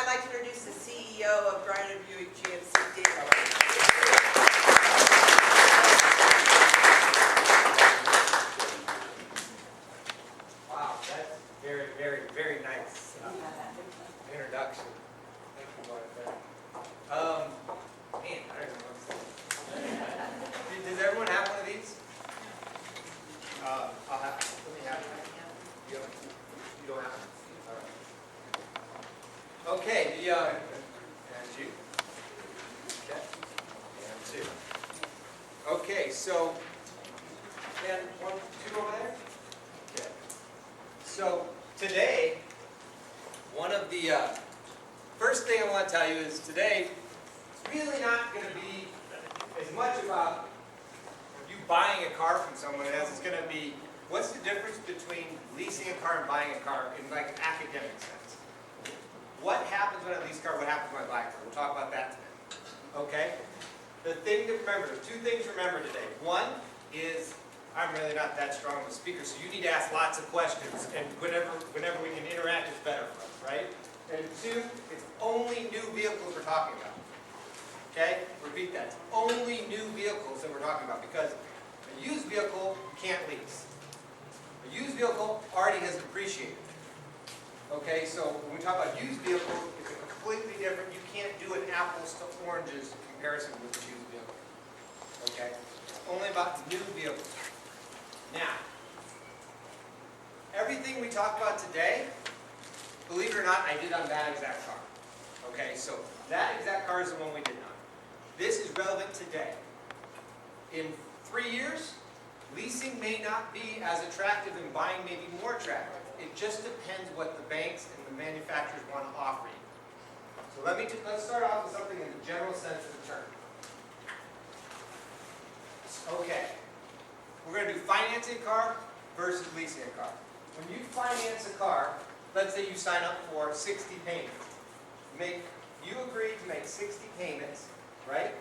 I'd like to introduce the CEO of Greiner Buick GMC, David. Wow, that's very, very, very nice introduction. Thank you, Martha. Man, I don't know what to say. Does everyone have one of these? Let me have it. You don't have it? All right. Okay, and you? Okay, and two. Okay, so, and one, two over there? Okay. So, today, one of the first thing I want to tell you is today, it's really not going to be as much about you buying a car from someone as it's going to be what's the difference between leasing a car and buying a car in like an academic sense. What happens when I lease a car? What happens when I buy a car? We'll talk about that today. Okay? The thing to remember, the two things to remember today. One is I'm really not that strong of a speaker, so you need to ask lots of questions, and whenever we can interact, it's better for us, right? And two, it's only new vehicles we're talking about. Okay? Repeat that. It's only new vehicles that we're talking about, because a used vehicle you can't lease. A used vehicle already has depreciated. Okay? So when we talk about used vehicles, it's a completely different, you can't do an apples to oranges comparison with a used vehicle. Okay? It's only about new vehicles. Now, everything we talked about today, believe it or not, I did on that exact car. Okay, so that exact car is the one we did on. This is relevant today. In 3 years, leasing may not be as attractive and buying may be more attractive. It just depends what the banks and the manufacturers want to offer you. So let's start off with something in the general sense of the term. Okay. We're going to do financing a car versus leasing a car. When you finance a car, let's say you sign up for 60 payments. You agree to make 60 payments, right?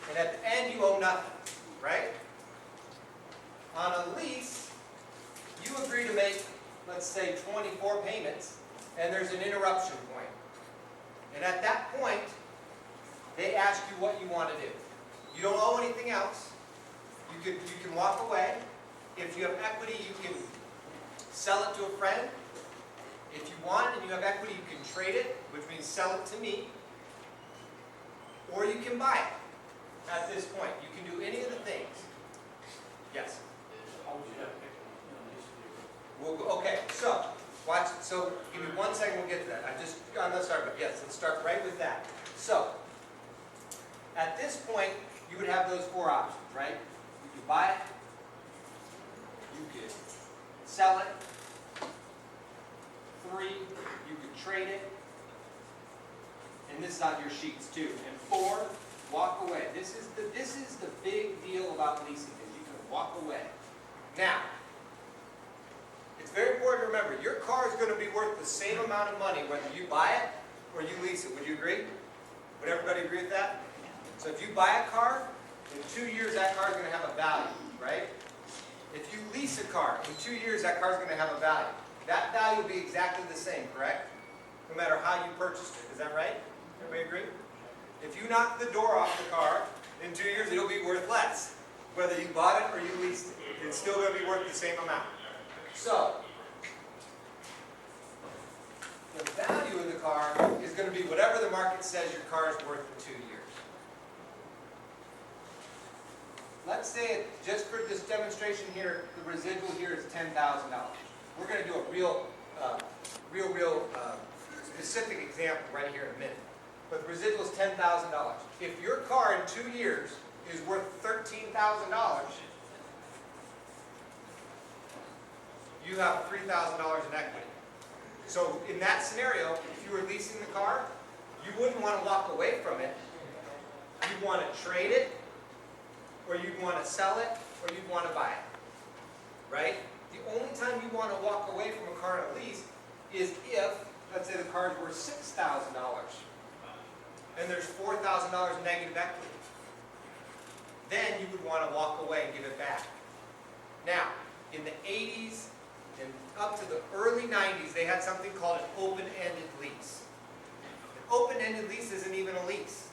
And at the end you owe nothing, right? On a lease, you agree to make, let's say, 24 payments, and there's an interruption point. And at that point, they ask you what you want to do. You don't owe anything else. You can walk away. If you have equity, you can sell it to a friend. If you want and you have equity, you can trade it, which means sell it to me. Or you can buy it at this point. You can do any of the things. Yes? Okay, so, watch it. So, give me 1 second, we'll get to that. Let's start, but yes, let's start right with that. So, at this point, you would have those four options, right? You could buy it, you could sell it, 3, you could trade it, and this is on your sheets too. And 4, walk away. This is the big deal about leasing, is you can walk away. Now, it's very important to remember, your car is going to be worth the same amount of money whether you buy it or you lease it. Would you agree? Would everybody agree with that? So if you buy a car, in 2 years that car is going to have a value, right? If you lease a car, in 2 years that car is going to have a value. That value will be exactly the same, correct? No matter how you purchased it. Is that right? Everybody agree? If you knock the door off the car, in 2 years it'll be worth less. Whether you bought it or you leased it, it's still going to be worth the same amount. So, the value of the car is going to be whatever the market says your car is worth in 2 years. Let's say, just for this demonstration here, the residual here is $10,000. We're going to do a real specific example right here in a minute. But the residual is $10,000. If your car in 2 years is worth $13,000, you have $3,000 in equity. So in that scenario, if you were leasing the car, you wouldn't want to walk away from it. You'd want to trade it, or you'd want to sell it, or you'd want to buy it. Right? The only time you want to walk away from a car on a lease is if, let's say the car is worth $6,000, and there's $4,000 negative equity. Then you would want to walk away and give it back. Now, in the 80s and up to the early 90s, they had something called an open-ended lease. open-ended lease isn't even a lease.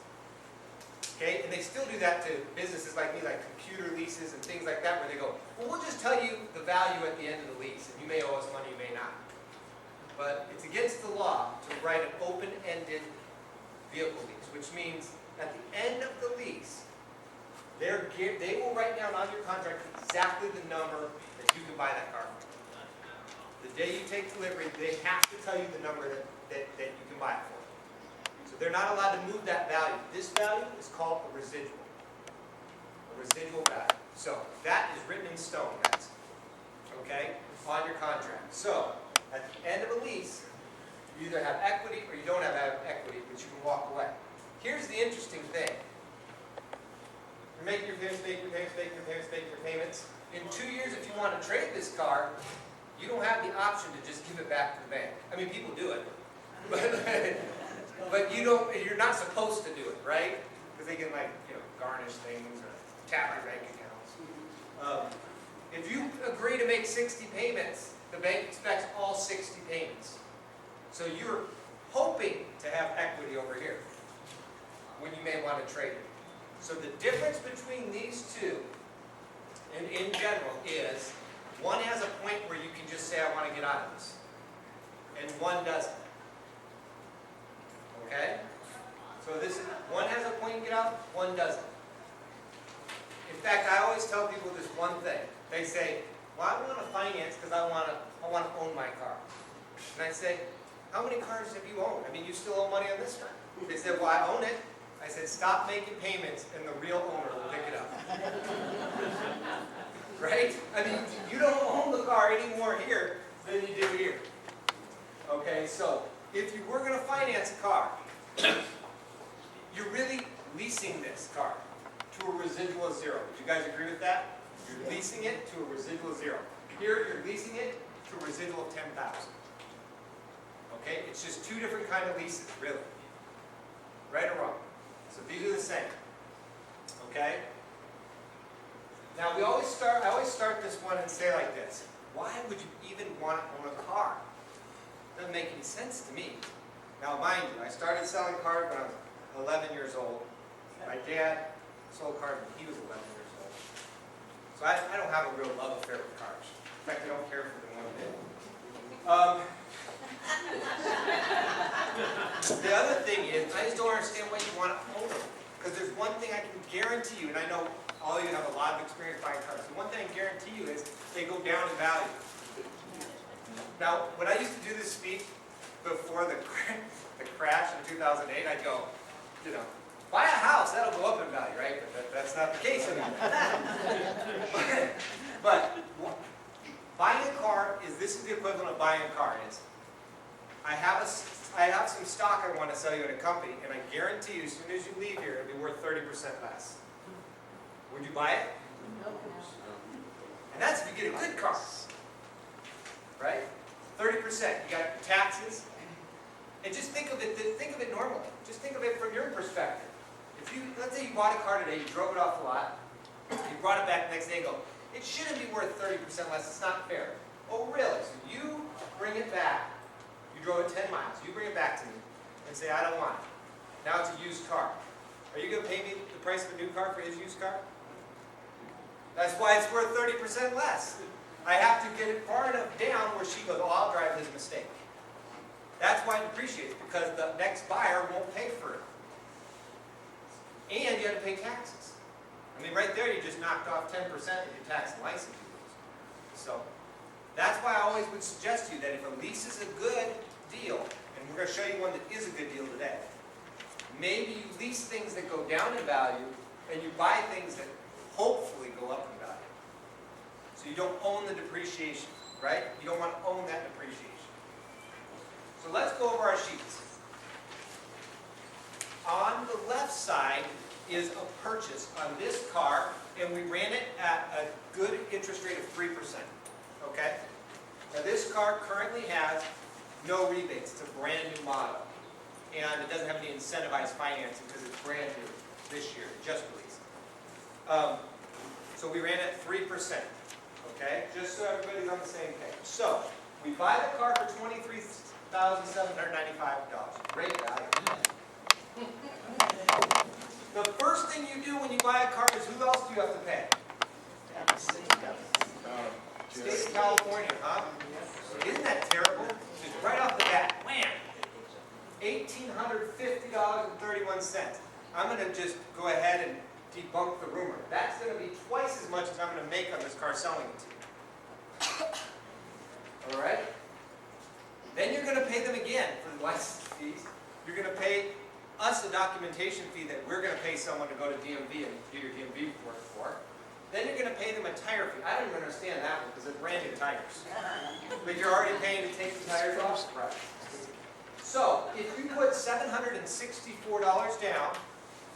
Okay, and they still do that to businesses like me, like computer leases and things like that, where they go, well, we'll just tell you the value at the end of the lease, and you may owe us money, you may not. But it's against the law to write an open-ended vehicle lease, which means at the end of the lease, they will write down on your contract exactly the number that you can buy that car for. The day you take delivery, they have to tell you the number that you can buy it for. So they're not allowed to move that value. This value is called a residual. A residual value. So that is written in stone, guys. Okay? On your contract. So at the end of a lease, you either have equity or you don't have equity, but you can walk away. Here's the interesting thing. You're making your payments, making your payments, making your payments, making your payments. In 2 years, if you want to trade this car, you don't have the option to just give it back to the bank. I mean, people do it. But you're not supposed to do it, right? Because they can, like, garnish things or tap your bank accounts. If you agree to make 60 payments, the bank expects all 60 payments. So you're hoping to have equity over here when you may want to trade it. So the difference between these two, in general, is one has a point where you can just say, I want to get out of this. And one doesn't. Okay? So one has a point to get out, one doesn't. In fact, I always tell people this one thing. They say, well, I want to finance because I want to own my car. And I say, how many cars have you owned? I mean, you still owe money on this one. They said, well, I own it. I said, stop making payments and the real owner will pick it up. Right? I mean, you don't own the car any more here than you do here. Okay, so if you were going to finance a car, you're really leasing this car to a residual of 0. Would you guys agree with that? You're leasing it to a residual of 0. Here, you're leasing it to a residual of 10,000. Okay, it's just two different kind of leases, really. Right or wrong? So these are the same. Okay? Now I always start this one and say like this. Why would you even want to own a car? Doesn't make any sense to me. Now mind you, I started selling cars when I was 11 years old. My dad sold cars when he was 11 years old. So I don't have a real love affair with cars. In fact, I don't care for them one bit. The other thing is, I just don't understand why you want to own them. Because there's one thing I can guarantee you, and I know all of you have a lot of experience buying cars. The one thing I guarantee you is they go down in value. Now, when I used to do this speech before the crash in 2008, I'd go, buy a house, that'll go up in value, right? But that's not the case anymore. but buying a car this is the equivalent of buying a car. I have some stock I want to sell you in a company, and I guarantee you, as soon as you leave here, it'll be worth 30% less. Would you buy it? No. And that's if you get a good car. Right? 30%. You got your taxes. And just think of it normally. Just think of it from your perspective. Let's say you bought a car today, you drove it off the lot, you brought it back the next day and go, it shouldn't be worth 30% less, it's not fair. Oh really? So you bring it back, you drove it 10 miles, you bring it back to me and say, I don't want it. Now it's a used car. Are you going to pay me the price of a new car for his used car? That's why it's worth 30% less. I have to get it far enough down where she goes, oh, I'll drive his mistake. That's why it depreciates, because the next buyer won't pay for it. And you have to pay taxes. I mean, right there you just knocked off 10% of your tax and license fees. So that's why I always would suggest to you that if a lease is a good deal, and we're going to show you one that is a good deal today, maybe you lease things that go down in value, and you buy things that hopefully go up in value. So you don't own the depreciation, right? You don't want to own that depreciation. So let's go over our sheets. On the left side is a purchase on this car, and we ran it at a good interest rate of 3%. Okay? Now this car currently has no rebates. It's a brand new model. And it doesn't have any incentivized financing because it's brand new this year, just released. So we ran at 3%. Okay? Just so everybody's on the same page. So we buy the car for $23,000. $1,795. Great value. The first thing you do when you buy a car is who else do you have to pay? State of California, huh? Isn't that terrible? Just right off the bat, wham! $1,850.31. I'm going to just go ahead and debunk the rumor. That's going to be twice as much as I'm going to make on this car selling it to you. All right? Then you're going to pay them again for the license fees. You're going to pay us a documentation fee that we're going to pay someone to go to DMV and do your DMV work for. Then you're going to pay them a tire fee. I don't even understand that one because they're brand new tires. But you're already paying to take the tires off. Right. So if you put $764 down,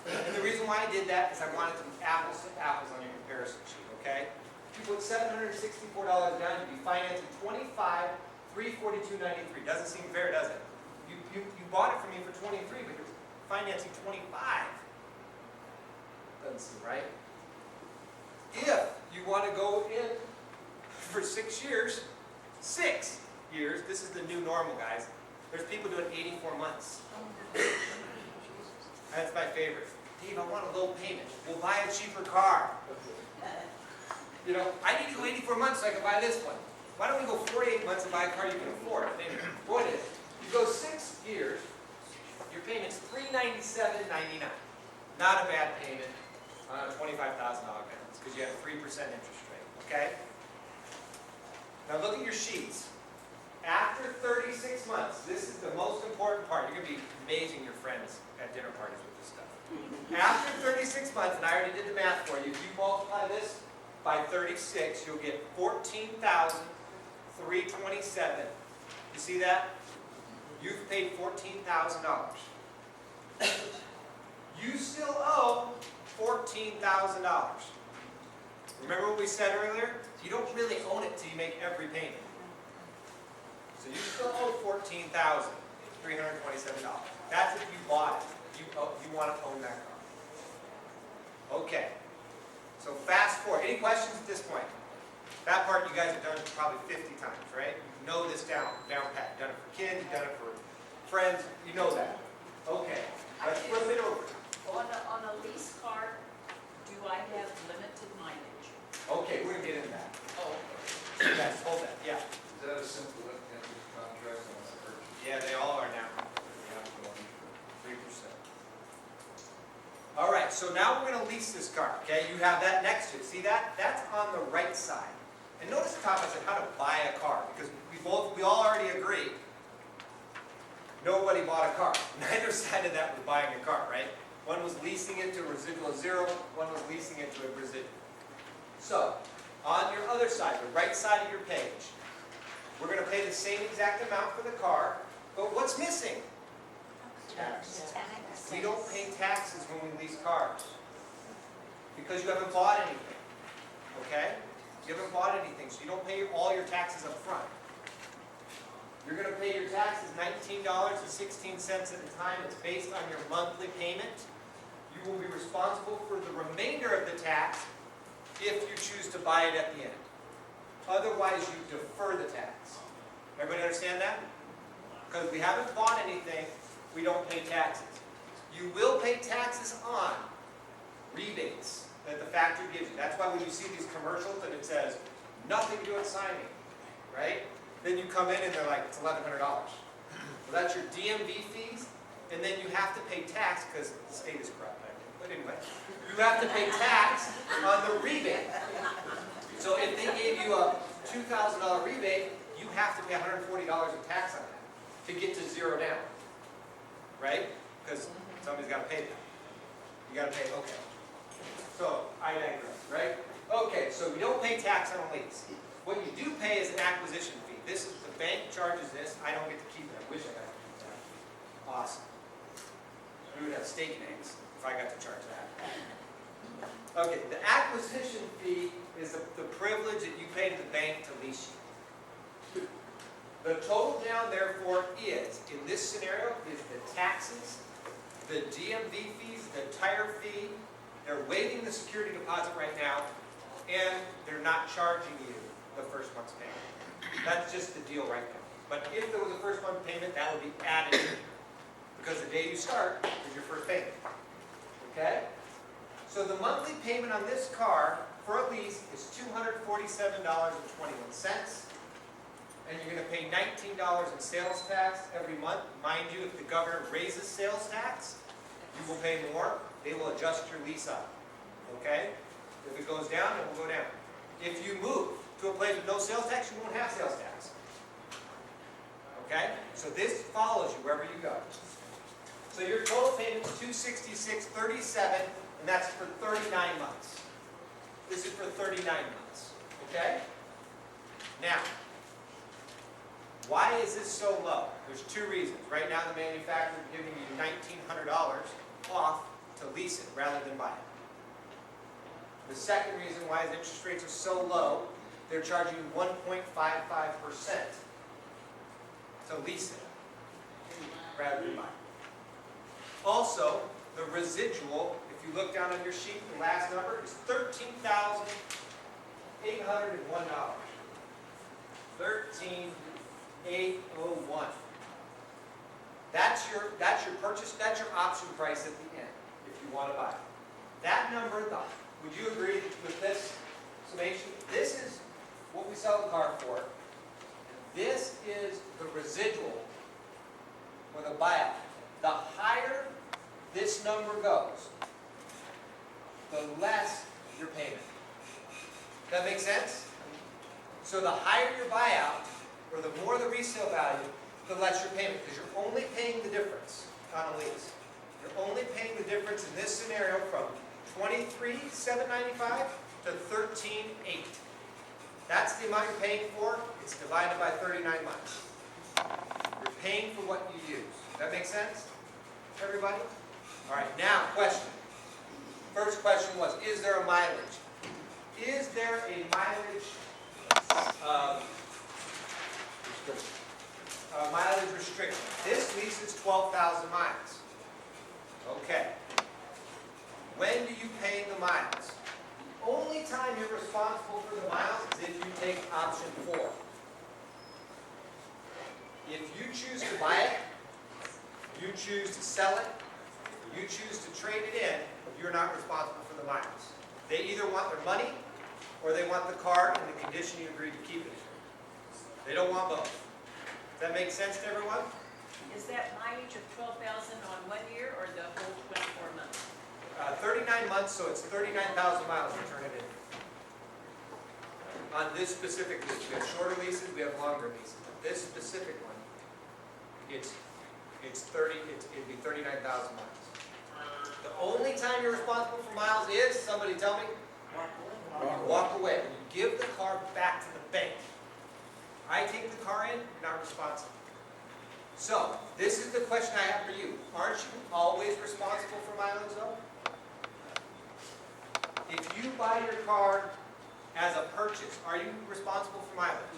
and the reason why I did that is I wanted to apples to apples on your comparison sheet, okay? If you put $764 down, you'd be financing $25,342.93. Doesn't seem fair, does it? You bought it from me for $23, but you're financing $25. Doesn't seem right. If you want to go in for 6 years, this is the new normal, guys. There's people doing 84 months. That's my favorite. Dave, I want a low payment. We'll buy a cheaper car. You know, I need to go 84 months so I can buy this one. Why don't we go 48 months and buy a car you can afford? Anyway, point is, you go 6 years, your payment's $397.99. Not a bad payment on a $25,000 balance because you have a 3% interest rate, okay? Now look at your sheets. After 36 months, this is the most important part. You're going to be amazing your friends at dinner parties with this stuff. After 36 months, and I already did the math for you, if you multiply this by 36, you'll get $14,327. You see that? You've paid $14,000. You still owe $14,000. Remember what we said earlier? You don't really own it till you make every payment. So you still owe $14,327. That's if you bought it. You want to own that car. Okay. So fast forward. Any questions at this point? That part you guys have done probably 50 times, right? You know this down pat. You've done it for kids. You've done it for friends. You know that. Okay. Let's flip it over. On a lease car, do I have limited mileage? Okay, we're going to get into that. Oh. Yes, hold that. Yeah. Is that a simple contract on the purchase? Yeah, they all are now. Yeah, 3%. All right, so now we're going to lease this car. Okay, you have that next to it. See that? That's on the right side. And notice the top I said how to buy a car because we all already agree. Nobody bought a car. Neither side of that was buying a car, right? One was leasing it to a residual of 0. One was leasing it to a residual. So, on your other side, the right side of your page, we're going to pay the same exact amount for the car, but what's missing? Tax. We don't pay taxes when we lease cars because you haven't bought anything, okay? You haven't bought anything, so you don't pay all your taxes up front. You're going to pay your taxes $19.16 at a time. It's based on your monthly payment. You will be responsible for the remainder of the tax if you choose to buy it at the end. Otherwise, you defer the tax. Everybody understand that? Because we haven't bought anything, we don't pay taxes. You will pay taxes on rebates that the factory gives you. That's why when you see these commercials and it says, nothing to do with signing, right? Then you come in and they're like, it's $1,100. Well, that's your DMV fees, and then you have to pay tax because the state is corrupt. But anyway, you have to pay tax on the rebate. So if they gave you a $2,000 rebate, you have to pay $140 of tax on that to get to zero down, right? Because somebody's got to pay that. You got to pay, okay. So I digress, right? Okay, so we don't pay tax on a lease. What you do pay is an acquisition fee. This is, the bank charges this. I don't get to keep it. I wish I got to keep that. Awesome. We would have steak and eggs if I got to charge that. Okay, the acquisition fee is the privilege that you pay to the bank to lease you. The total down, therefore, is, in this scenario, is the taxes, the DMV fees, the tire fee. They're waiving the security deposit right now, and they're not charging you the first month's payment. That's just the deal right now. But if there was a first month payment, that would be added in. Because the day you start is your first payment. Okay? So the monthly payment on this car for a lease is $247.21. And you're going to pay $19 in sales tax every month. Mind you, if the governor raises sales tax, you will pay more. They will adjust your lease up. Okay? If it goes down, it will go down. If you move to a place with no sales tax, you won't have sales tax. Okay? So this follows you wherever you go. So your total payment is $266.37, and that's for 39 months. This is for 39 months. Okay? Now, why is this so low? There's two reasons. Right now, the manufacturer is giving you $1,900 off to lease it rather than buy it. The second reason why the interest rates are so low, they're charging you 1.55% to lease it rather than buy it. Also, the residual, if you look down on your sheet, the last number is $13,801. $13,801. That's your purchase, that's your option price at the end, if you want to buy it. That number, would you agree with this summation? This is what we sell the car for. This is the residual or the buyout. The higher this number goes, the less your payment. That make sense? So the higher your buyout, or the more the resale value, the less your payment, because you're only paying the difference on a lease. You're only paying the difference in this scenario from $23,795 to $13,800. That's the amount you're paying for. It's divided by 39 months. You're paying for what you use. Does that make sense, everybody? All right, now, question. First question was, is there a mileage? Is there a mileage restriction? This lease is 12,000 miles. Okay. When do you pay the miles? The only time you're responsible for the miles is if you take option 4. If you choose to buy it, you choose to sell it, you choose to trade it in, you're not responsible for the miles. They either want their money or they want the car in the condition you agreed to keep it in. They don't want both. Does that make sense to everyone? Is that mileage of 12,000 on 1 year or the whole 24 months? 39 months, so it's 39,000 miles you turn it in. On this specific lease, we have shorter leases, we have longer leases. But this specific one, it'd be 39,000 miles. The only time you're responsible for miles is, somebody tell me? Walk away. When you give the car back to the bank. I take the car in, you're not responsible. So, this is the question I have for you. Aren't you always responsible for mileage though? If you buy your car as a purchase, are you responsible for mileage?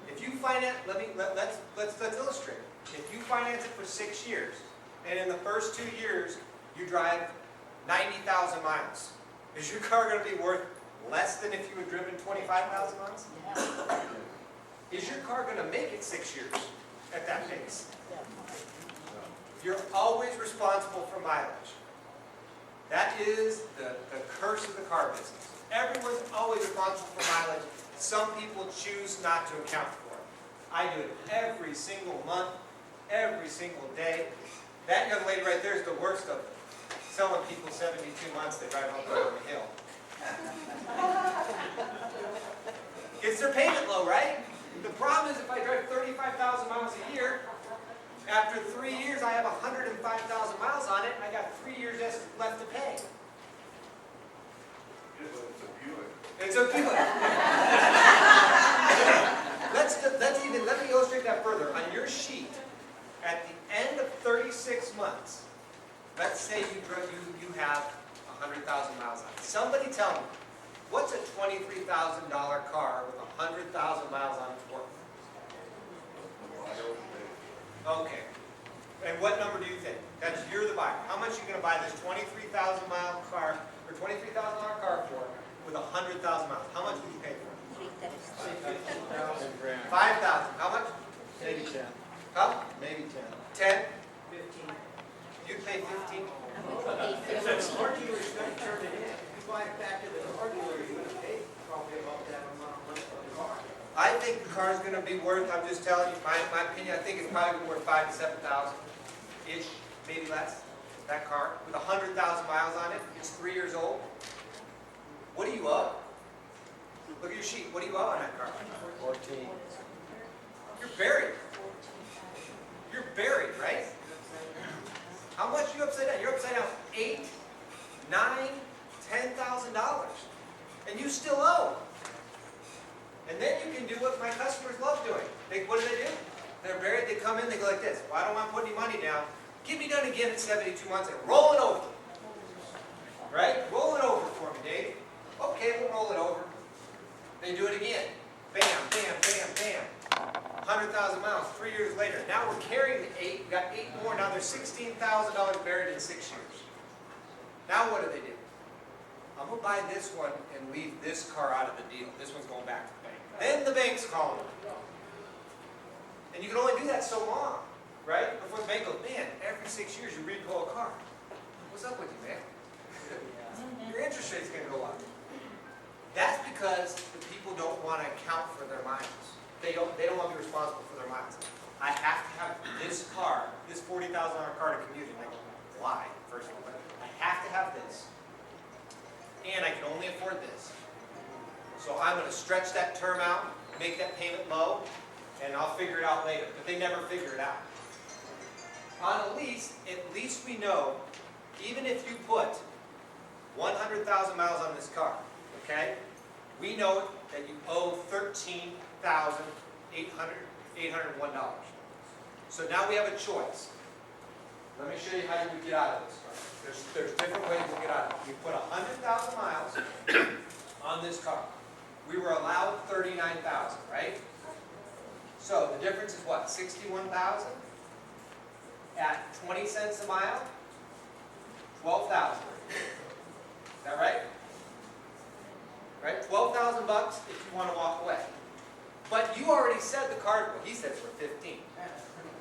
If you finance, let's illustrate. If you finance it for 6 years, and in the first 2 years you drive 90,000 miles, is your car going to be worth less than if you had driven 25,000 miles? Is your car going to make it 6 years at that pace? You're always responsible for mileage. That is the curse of the car business. Everyone's always responsible for mileage. Some people choose not to account for it. I do it every single month, every single day. That young lady right there is the worst of it. Selling people 72 months, they drive up over the hill. Gets their payment low, right? The problem is if I drive 35,000 miles a year, after 3 years I have 105,000 miles on it, and I got 3 years left to pay. It's a Buick. It's a Buick. Let me illustrate that further. On your sheet, at the end of 36 months, let's say you have 100,000 miles on it. Somebody tell me, what's a $23,000 car with 100,000 miles on it worth? Okay. And what number do you think? You're the buyer. How much are you going to buy this 23,000 mile car or $23,000 car for with 100,000 miles? How much would you pay for it? 5,000. 5,000. How much? I think the car's gonna be worth, I'm just telling you, my opinion, I think it's probably gonna be worth 5,000 to 7,000-ish, maybe less, that car, with 100,000 miles on it, it's 3 years old. What do you owe? Look at your sheet, what do you owe on that car? 14. You're buried. You're buried, right? How much are you upside down? You're upside down $8,000, $9,000, $10,000. And you still owe. And then you can do what my customers love doing. What do? They're buried, they come in, they go like this. Well, I don't want to put any money down. Get me done again in 72 months and roll it over. Right? Roll it over for me, Dave. Okay, we'll roll it over. They do it again. Bam, bam, bam, bam. 100,000 miles, 3 years later. Now we're carrying the 8, we got 8 more, now there's $16,000 buried in 6 years. Now what do? I'm going to buy this one and leave this car out of the deal. This one's going back to the bank. Then the bank's calling. And you can only do that so long, right? Before the bank goes, man, every 6 years you repo a car. What's up with you, man? Your interest rate's going to go up. That's because the people don't want to account for their miles. They don't want to be responsible for their miles. I have to have this car, this $40,000 car to commute in. I go, why? First of all, but I have to have this. And I can only afford this. So I'm going to stretch that term out, make that payment low, and I'll figure it out later. But they never figure it out. On a lease, at least we know, even if you put 100,000 miles on this car, okay, we know that you owe $13,801. So now we have a choice. Let me show you how you would get out of this car. There's different ways to get out of it. You put 100,000 miles on this car. We were allowed 39,000, right? So the difference is what? 61,000 at 20 cents a mile? 12,000. Is that right? Right? 12,000 bucks if you want to walk away. But you already said the car, well, he said it's worth 15.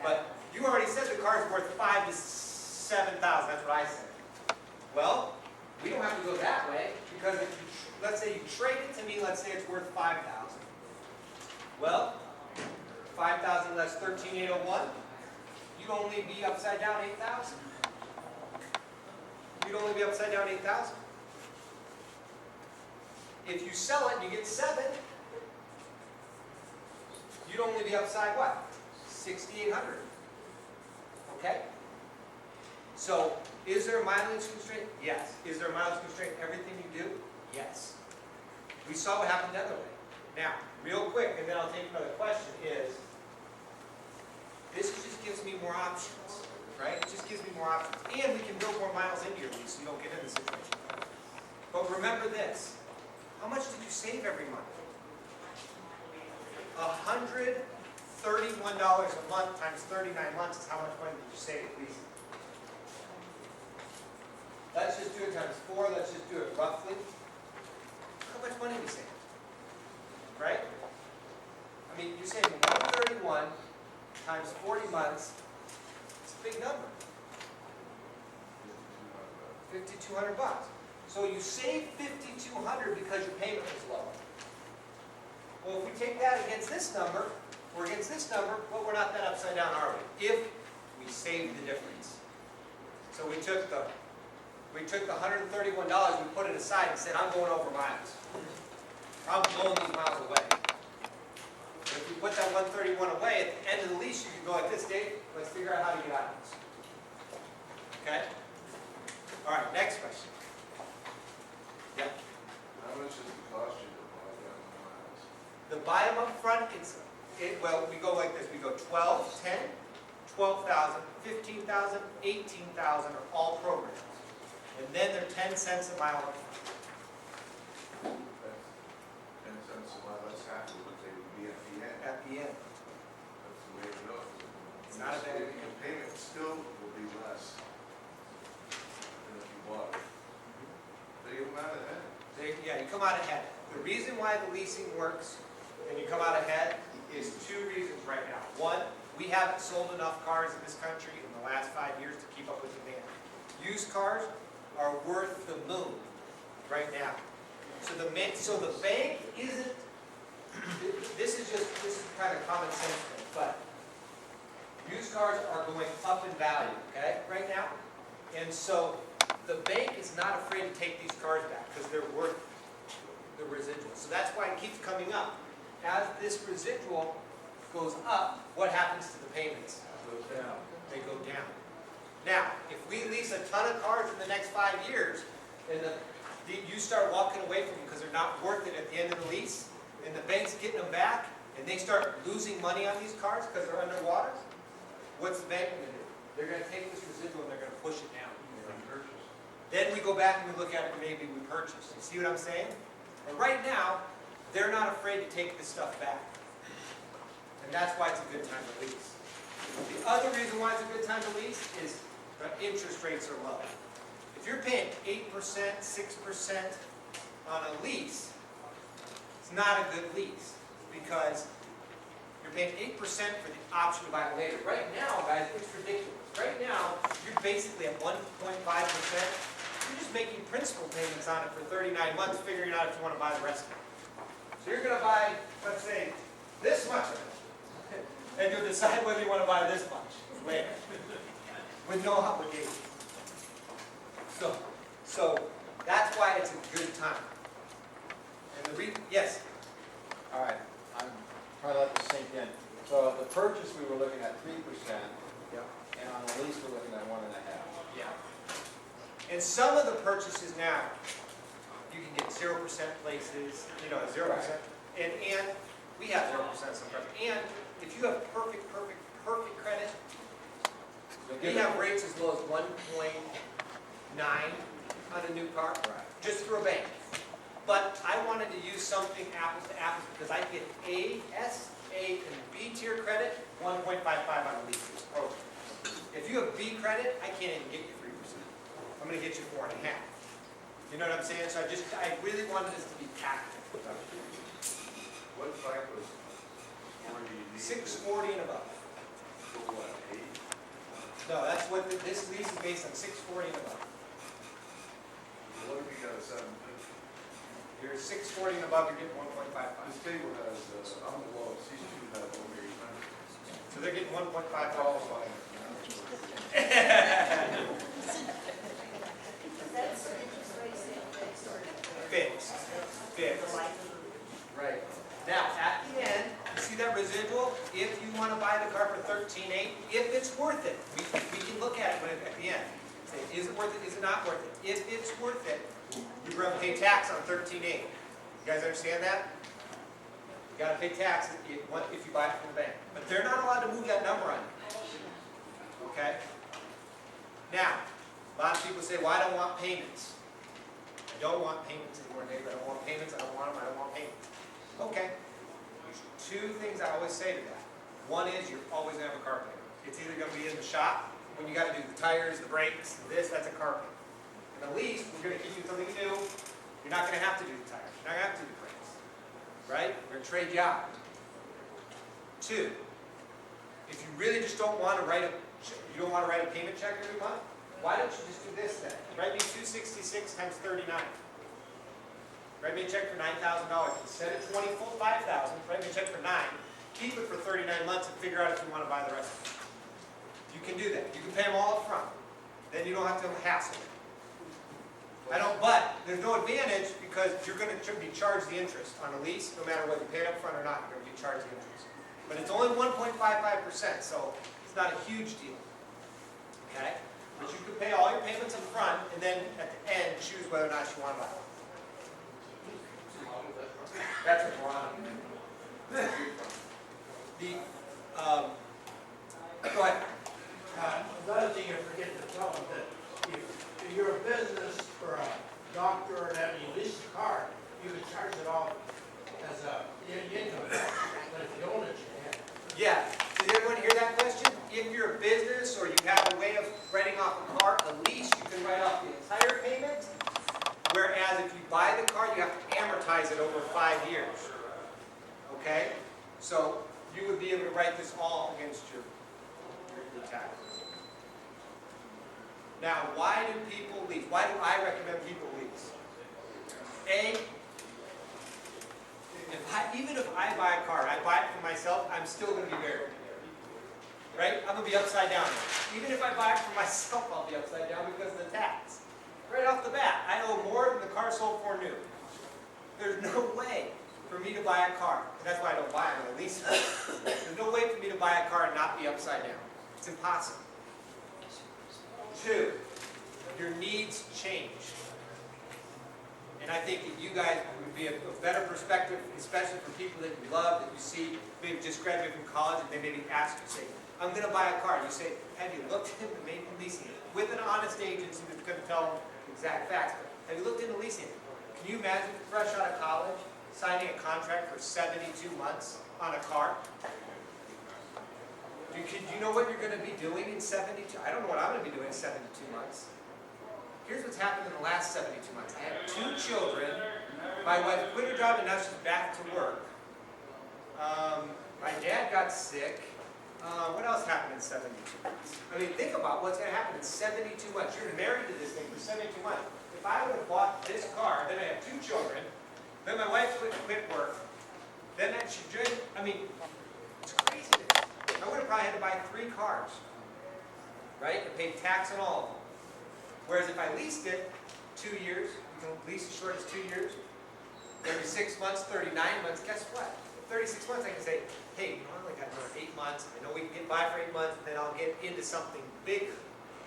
But you already said the car is worth 5,000 to 7,000. That's what I said. Well, we don't have to go that way because if you, let's say you trade it to me, let's say it's worth 5,000. Well, 5,000 less 13,801, you'd only be upside down 8,000. You'd only be upside down 8,000. If you sell it and you get 7, you'd only be upside what? 6,800. Okay? So, is there a mileage constraint? Yes. Is there a mileage constraint in everything you do? Yes. We saw what happened the other way. Now, real quick, and then I'll take another question, is this just gives me more options, right? It just gives me more options. And we can build more miles into your lease so you don't get in this situation. But remember this. How much did you save every month? $131 a month times 39 months is how much money did you save at least? Let's just do it times 4. Let's just do it roughly. How much money we save? Right? I mean, you're saving 131 times 40 months. It's a big number. 5,200 bucks. So you save 5,200 because your payment was lower. Well, if we take that against this number, or against this number, well, we're not that upside down, are we? If we save the difference. So we took the $131, we put it aside and said, I'm going over miles. I'm blowing these miles away. And if we put that 131 away, at the end of the lease, you can go like this, Dave, let's figure out how to get out of this. Okay? All right, next question. Yeah. How much does it cost you to buy that miles? The buy them up front, well, we go like this. We go 12, 10, 12,000, 15,000, 18,000 are all programs. And then they're 10 cents a mile up front. That's 10 cents a mile, that's half of what they would be at the end. At the end. That's the way it goes. It's not a bad Your payment still will be less than if you bought it. They come out ahead. Yeah, you come out ahead. The reason why the leasing works and you come out ahead is 2 reasons right now. One, we haven't sold enough cars in this country in the last 5 years to keep up with demand. Used cars are worth the moon right now. So the bank isn't, this is just kind of common sense thing, but used cars are going up in value, okay, right now. And so the bank is not afraid to take these cars back because they're worth the residual. So that's why it keeps coming up. As this residual goes up, what happens to the payments? Goes down. They go down. Now, if we lease a ton of cars in the next 5 years, and you start walking away from them because they're not worth it at the end of the lease, and the bank's getting them back, and they start losing money on these cars because they're underwater, what's the bank going to do? They're going to take this residual and they're going to push it down. Then we go back and we look at it and maybe we purchase. You see what I'm saying? And right now, they're not afraid to take this stuff back. And that's why it's a good time to lease. The other reason why it's a good time to lease is the interest rates are low. If you're paying 8%, 6% on a lease, it's not a good lease because you're paying 8% for the option to buy it later. Right now, guys, it's ridiculous. Right now, you're basically at 1.5%. You're just making principal payments on it for 39 months, figuring out if you want to buy the rest of it. So you're going to buy, let's say, this much of it, and you'll decide whether you want to buy this much later, with no obligation. So that's why it's a good time. And yes? All right, I'm trying to let this sink in. So the purchase, we were looking at 3%, Yep. and on the lease, we're looking at 1.5%. Yeah. And some of the purchases now, you can get 0% places, 0%. Right. And we have 0% sometimes. And if you have perfect credit, we have rates as low as 1.9 on a new car, just through a bank. But I wanted to use something apples to apples because I get A, S, A, and B tier credit, 1.55 on a lease program. If you have B credit, I can't even get you 3%. I'm going to get you 4.5. You know what I'm saying? So I really wanted this to be tactical. What type of score do you need? 640 and above. For what, 8? No, that's what this lease is based on, 640 and above. What if you got a 750? You're 640 and above, you're getting 1.55. This table has, I'm the lowest, these two have over 800. So they're getting 1.55. All fine. That's interest rates fixed or? Fixed. Right. Now, at the end, you see that residual? If you want to buy the car for $13,800, if it's worth it, we can look at it at the end. Say, is it worth it? Is it not worth it? If it's worth it, you're going to pay tax on $13,800. You guys understand that? You got to pay tax if you buy it from the bank. But they're not allowed to move that number on you. Okay? Now, a lot of people say, well, I don't want payments. I don't want payments anymore, Dave. I don't want payments. I don't want them. I don't want payments. Okay. There's two things I always say to that. One is you're always going to have a car payment. It's either going to be in the shop when you got to do the tires, the brakes, that's a car payment. In the lease, we're going to give you something new. You're not going to have to do the tires. You're not going to have to do the brakes. Right? We're going to trade you out. Two, if you really just don't want to write a payment check every month, why don't you just do this then? Write me $266 times 39. Write me a check for $9,000. Instead of 20 full 5,000, write me a check for 9. Keep it for 39 months and figure out if you want to buy the rest of it. You can do that. You can pay them all up front. Then you don't have to hassle. But there's no advantage because you're going to be charged the interest on a lease, no matter whether you pay it up front or not, you're going to be charged the interest. But it's only 1.55%, so it's not a huge deal. Okay? But you can pay all your payments up front and then at the end choose whether or not you want to buy it. That's what we're on. Go ahead. Another thing you're forgetting to tell them that if you're a business or a doctor or that you lease a car, you can charge it all as a income tax. But if you own it, you can't. Yeah. Did everyone hear that question? If you're a business or you have a way of writing off a car, a lease, you can write off the entire payment. Whereas if you buy the car, you have to amortize it over 5 years. Okay? So you would be able to write this all against your taxes. Now, why do people lease? Why do I recommend people lease? A, even if I buy a car, I buy it for myself, I'm still gonna be buried. Right? I'm gonna be upside down. Even if I buy it for myself, I'll be upside down because of the tax. Right off the bat, I owe more than the car sold for new. There's no way for me to buy a car. And that's why I don't buy them, at least. There's no way for me to buy a car and not be upside down. It's impossible. 2, your needs change. And I think that you guys would be a better perspective, especially for people that you love, that you see, maybe just graduated from college, and they maybe ask you, say, I'm going to buy a car. You say, have you looked into maybe leasing it? With an honest agency that's going to tell them exact facts. But have you looked into leasing it? Can you imagine, fresh out of college, signing a contract for 72 months on a car? Do you know what you're going to be doing in 72? I don't know what I'm going to be doing in 72 months. Here's what's happened in the last 72 months. I had 2 children. My wife quit her job and now she's back to work. My dad got sick. What else happened in 72 months? I mean, think about what's going to happen in 72 months. You're married to this thing for 72 months. If I would have bought this car, then I have 2 children, then my wife quit work, then she joined, I mean, it's crazy. I would have probably had to buy 3 cars, right? And pay tax on all of them. Whereas if I leased it 2 years, you can lease as short as 2 years, every 6 months, 39 months, guess what? 36 months I can say, hey, I only got another 8 months. I know we can get by for 8 months, and then I'll get into something bigger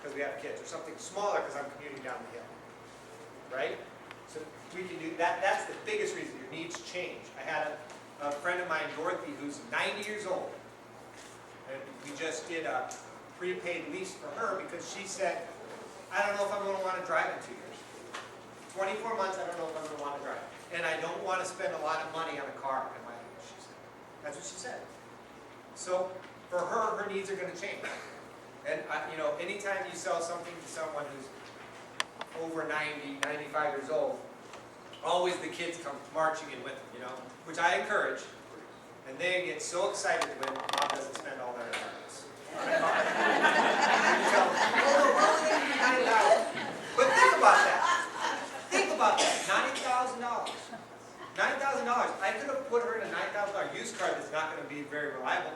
because we have kids, or something smaller because I'm commuting down the hill. Right? So we can do that. That's the biggest reason your needs change. I had a friend of mine, Dorothy, who's 90 years old. And we just did a prepaid lease for her because she said, I don't know if I'm going to want to drive in 2 years. 24 months, I don't know if I'm going to want to drive. And I don't want to spend a lot of money on a car at my age, she said. That's what she said. So for her, her needs are going to change. And anytime you sell something to someone who's over 90, 95 years old, always the kids come marching in with them, which I encourage. And they get so excited when mom doesn't spend all their inheritance on a car. But think about that. Think about that. $9,000. $9,000. I could have put her in a $9,000 used car that's not going to be very reliable.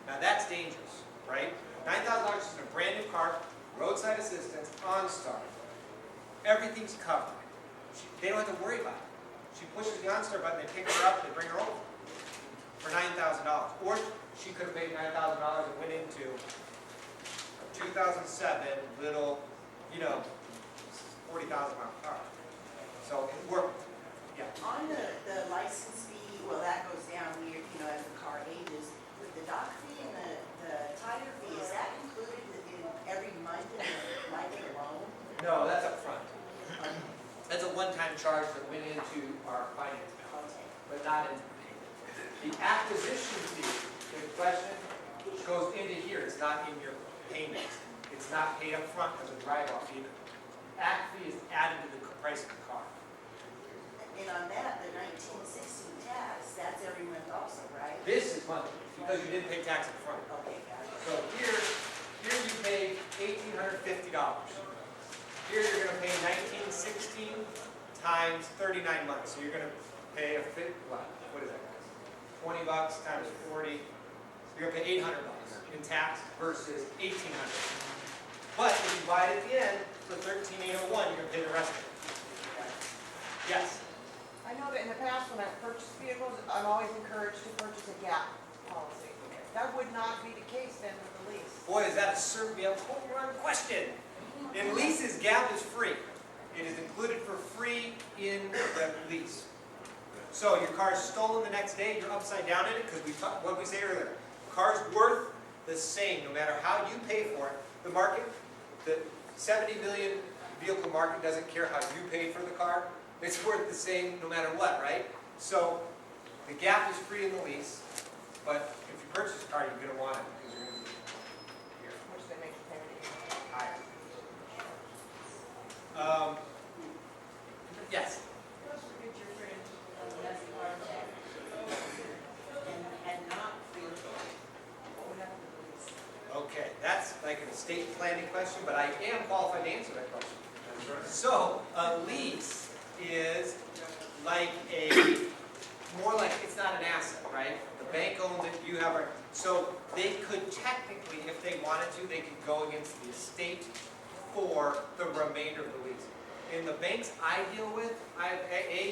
Now that's dangerous, right? $9,000 is a brand new car, roadside assistance, OnStar. Everything's covered. They don't have to worry about it. She pushes the OnStar button, they pick her up, they bring her over for $9,000. Or she could have paid $9,000 and went into a 2007 little, 40,000 mile car. So it worked. Yeah. On the license fee, well, that goes down weird, as the car ages. With the dock fee and the tire fee, is that included in every month in the monthly loan? No, that's up front. That's a one-time charge that went into our finance balance, but not into the payment. The acquisition fee, good question, goes into here. It's not in your payment. It's not paid up front as a drive-off either. Act fee is added to the price of the car. And on that, the 1916 tax, that's every month also, right? This is monthly because you didn't pay tax up front. Okay, got it. So here you pay $1,850. Here you're going to pay 1916 times 39 months. So you're going to pay what is that, guys? 20 bucks times 40. You're going to pay $800 in tax versus $1,800. But if you buy it at the end for $13,801, you're going to pay the rest of it. Yes. I know that in the past, when I've purchased vehicles, I'm always encouraged to purchase a gap policy. That would not be the case then with the lease. Boy, is that a certainly a home run question. In leases, gap is free. It is included for free in the lease. So your car's stolen the next day, you're upside down in it, because what we said earlier, car's worth the same no matter how you pay for it. The market, the 70 million vehicle market doesn't care how you pay for the car. It's worth the same no matter what, right? So the gap is free in the lease, but if you purchase a car, you're going to want it because you're going to be here. Which they make the payment Higher. Yes? And not free. What would happen to the lease? Okay, that's like an estate planning question, but I am qualified to answer that question. So, a lease is like a more like it's not an asset, right? The bank owns it, you have it. So they could technically, if they wanted to, they could go against the estate for the remainder of the lease. In the banks I deal with, I've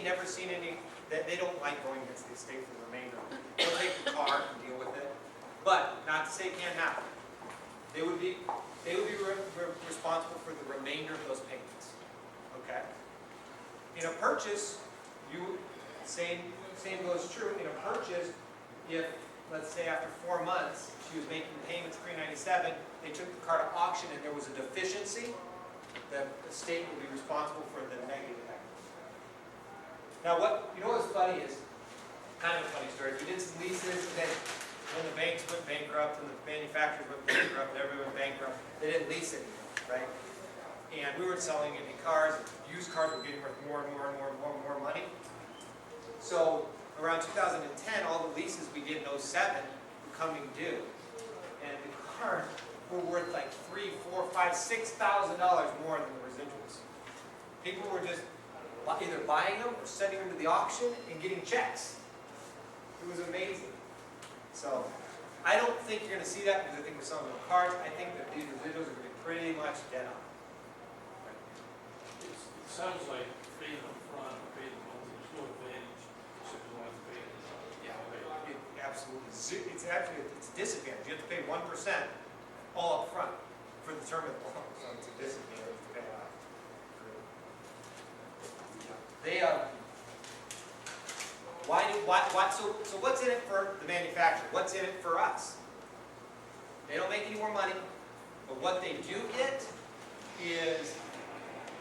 never seen any, that they don't like going against the estate for the remainder. They'll take the car and deal with it. But not to say it can't happen. They would be responsible for the remainder of those payments. Okay? In a purchase, same goes true. In a purchase, if, let's say after 4 months, she was making payments $397, they took the car to auction and there was a deficiency, the state will be responsible for the negative equity. Now what's funny is, kind of a funny story, we did some leases and then when the banks went bankrupt and the manufacturers went bankrupt and everyone went bankrupt, they didn't lease anymore, right? And we weren't selling any cars, used cars were getting worth more and more money. So around 2010, all the leases we did in 07 were coming due. And the cars were worth like $3,000, $4,000, $5,000, $6,000 more than the residuals. People were just either buying them or sending them to the auction and getting checks. It was amazing. So I don't think you're going to see that because I think we're selling the cars. I think that these residuals are going to be pretty much dead on. It sounds like paying up front or paying the monthly, there's no advantage, so you don't have to pay it. Yeah, it absolutely. It's a disadvantage. You have to pay 1% all up front for the term of the loan, so it's a disadvantage to pay off. So what's in it for the manufacturer? What's in it for us? They don't make any more money, but what they do get is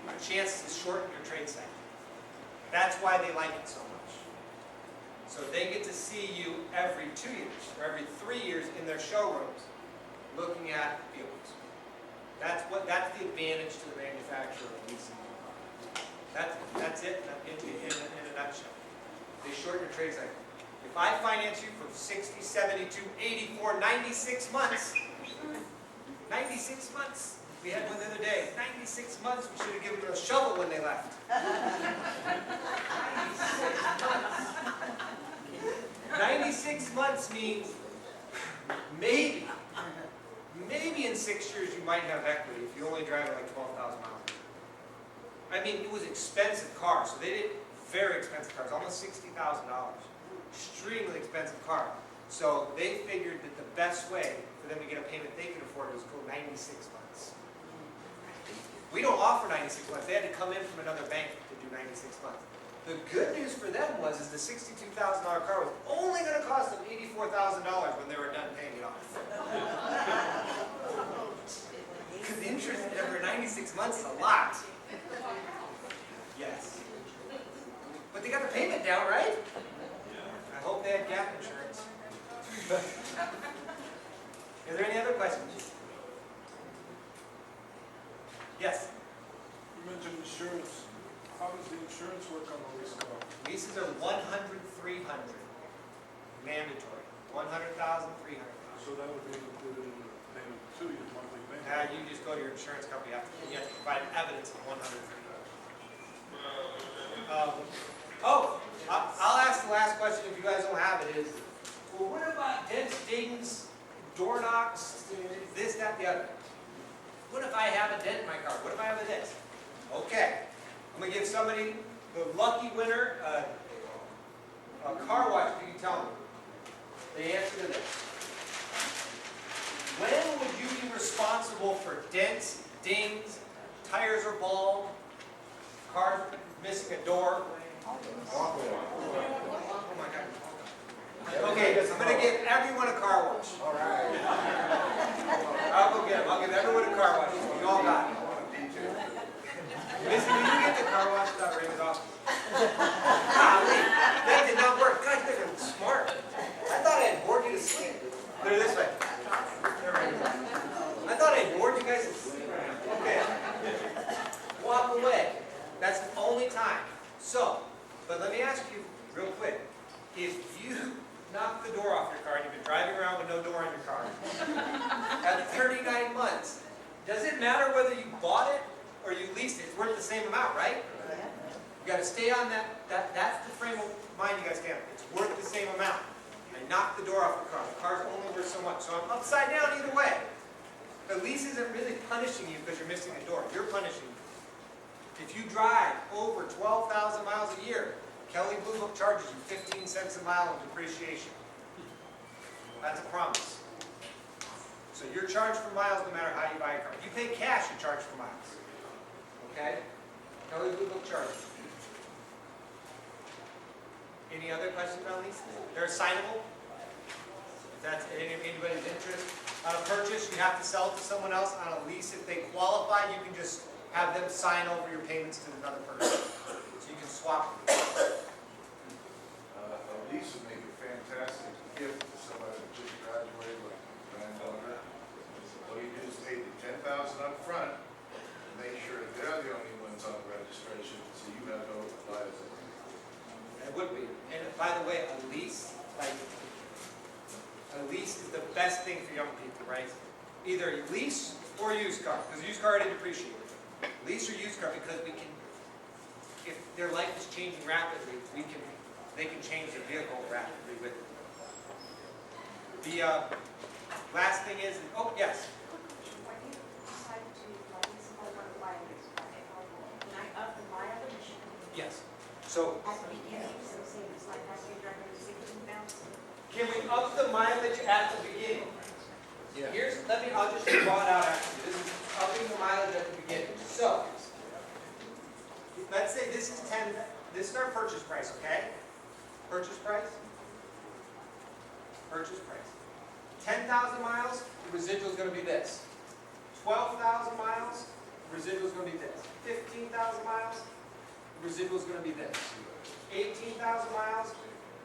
a chance to shorten your trade cycle. That's why they like it so much. So they get to see you every 2 years or every 3 years in their showrooms looking at vehicles. That's the advantage to the manufacturer of leasing. That's it in a nutshell. They shorten your trade cycle. If I finance you for 60, 72, 84, 96 months, 96 months. We had one the other day, 96 months, we should have given them a shovel when they left. 96 months means maybe in 6 years you might have equity if you only drive like 12,000 miles. I mean, it was expensive cars, so they did very expensive cars, almost $60,000. Extremely expensive car. So they figured that the best way for them to get a payment they could afford was go 96 months. We don't offer 96 months. They had to come in from another bank to do 96 months. The good news for them was the $62,000 car was only going to cost them $84,000 when they were done paying it off. Because the interest over 96 months is a lot. Yes. But they got the payment down, right? I hope they had gap insurance. Is there any other questions? Yes? You mentioned insurance. How does the insurance work on a lease car? Leases are 100, 300. Mandatory. 100,000, 300,000. So that would be included in the payment to your monthly payment? You just go to your insurance company, you have to provide evidence of 100, 300. I'll ask the last question if you guys don't have it is, well, what about dents, dings, door knocks, this, that, the other? What if I have a dent in my car? What if I have a dent? Okay, I'm going to give somebody, the lucky winner, a car wash if you can tell me the answer to this. When would you be responsible for dents, dings, tires are bald, cars missing a door? Oh my God. Okay, I'm going to give everyone a car wash. All right. I'll go get them. I'll give everyone a car wash. You all got it. Missy, did you get the car wash without ringing it off? That did not work. God, you guys are smart. I thought I had bored you to sleep. Put it this way. I thought I bored you guys to sleep. Okay. Walk away. That's the only time. So, but let me ask you real quick. If you knock the door off your car and you've been driving around with no door in your car, at 39 months, does it matter whether you bought it or you leased it? It's worth the same amount, right? You gotta stay on that's the frame of mind you gotta stay on. It's worth the same amount. I knocked the door off the car. The car's only worth so much. So I'm upside down either way. The lease isn't really punishing you because you're missing the door. You're punishing you. If you drive over 12,000 miles a year, Kelly Blue Book charges you 15 cents a mile in depreciation. That's a promise. So you're charged for miles no matter how you buy a car. If you pay cash, you're charged for miles. Okay? Kelly Blue Book charges. Any other questions on leases? They're assignable. If that's anybody's interest. On a purchase, you have to sell it to someone else. On a lease, if they qualify, you can just have them sign over your payments to another person. So you can swap them. A lease would make a fantastic gift to somebody that just graduated, like granddaughter. All you do is pay the $10,000 up front, and make sure that they're the only ones on the registration, so you have no liability. It would be. And by the way, a lease is the best thing for young people, right? Either a lease or a used car, because a used car already depreciated. Lease or used car, because we can, if their life is changing rapidly, they can change their vehicle rapidly with it. The last thing is, oh yes. When you decide to lease over mileage, can I up the mileage Yes. So at the beginning, so say it's like has to be driving 16,000? can we up the mileage at the beginning? Yeah. I'll just draw it out actually. This is upping the mileage at the beginning. So, let's say this is this is our purchase price, okay? Purchase price. Purchase price. 10,000 miles, the residual is going to be this. 12,000 miles, the residual is going to be this. 15,000 miles, the residual is going to be this. 18,000 miles,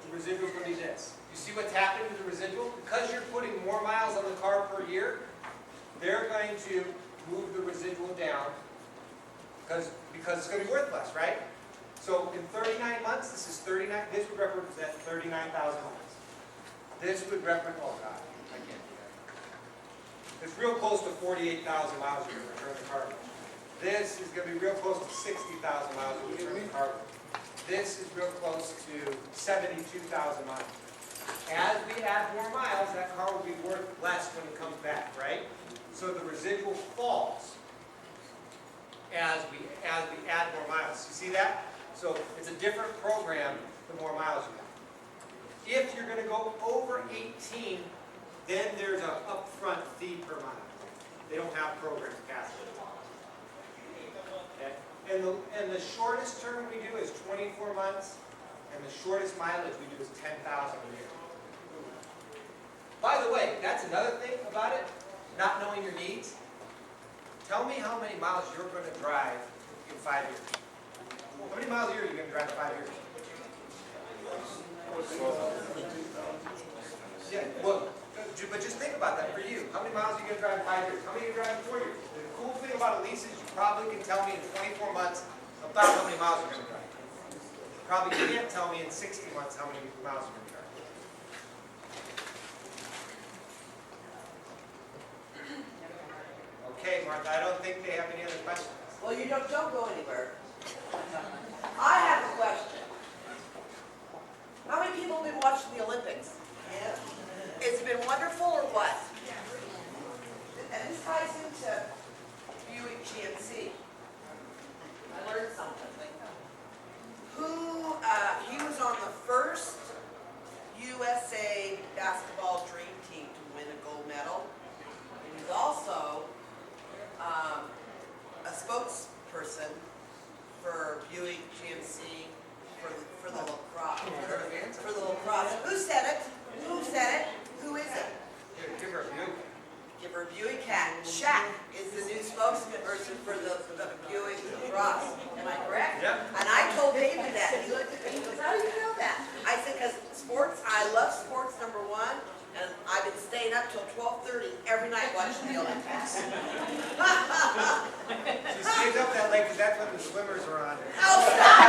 the residual is going to be this. You see what's happening to the residual? Because you're putting more miles on the car per year, they're going to move the residual down because it's going to be worth less, right? So in 39 months, this would represent 39,000 miles. This would represent, oh God, I can't do that. It's real close to 48,000 miles you're going to return the car. This is going to be real close to 60,000 miles you're going to return the car. This is real close to 72,000 miles. As we add more miles, that car will be worth less when it comes back, right? So the residual falls as we add more miles. You see that? So it's a different program the more miles you have. If you're going to go over 18, then there's an upfront fee per mile. They don't have programs past it. Okay? And the shortest term we do is 24 months, and the shortest mileage we do is 10,000 a year. By the way, that's another thing about it, not knowing your needs. Tell me how many miles you're going to drive in 5 years. How many miles a year are you going to drive in 5 years? Yeah, well, but just think about that for you. How many miles are you going to drive in 5 years? How many are you going to drive in 4 years? The cool thing about a lease is you probably can tell me in 24 months about how many miles you're going to drive. Probably can't tell me in 60 months how many miles you're going to drive. Okay, Martha, I don't think they have any other questions. Well, you don't go anywhere. I have a question. How many people have been watching the Olympics? Yeah. It's been wonderful or what? And this ties into Buick GMC. I learned something. He was on the first USA basketball dream team to win a gold medal. And he's also a spokesperson for Buick GMC for the lacrosse. For the lacrosse. Who said it? Who said it? Who is it? Give her a Buick. Give her a Buick hat. Shaq is the new spokesperson for the Buick lacrosse. Am I correct? Yeah. And I told David that. He looked at me and goes, how do you know that? I said, because sports, I love sports, number one. And I've been staying up till 12:30 every night watching the Olympics. She stays up that late because that's when the swimmers are on. Oh, stop!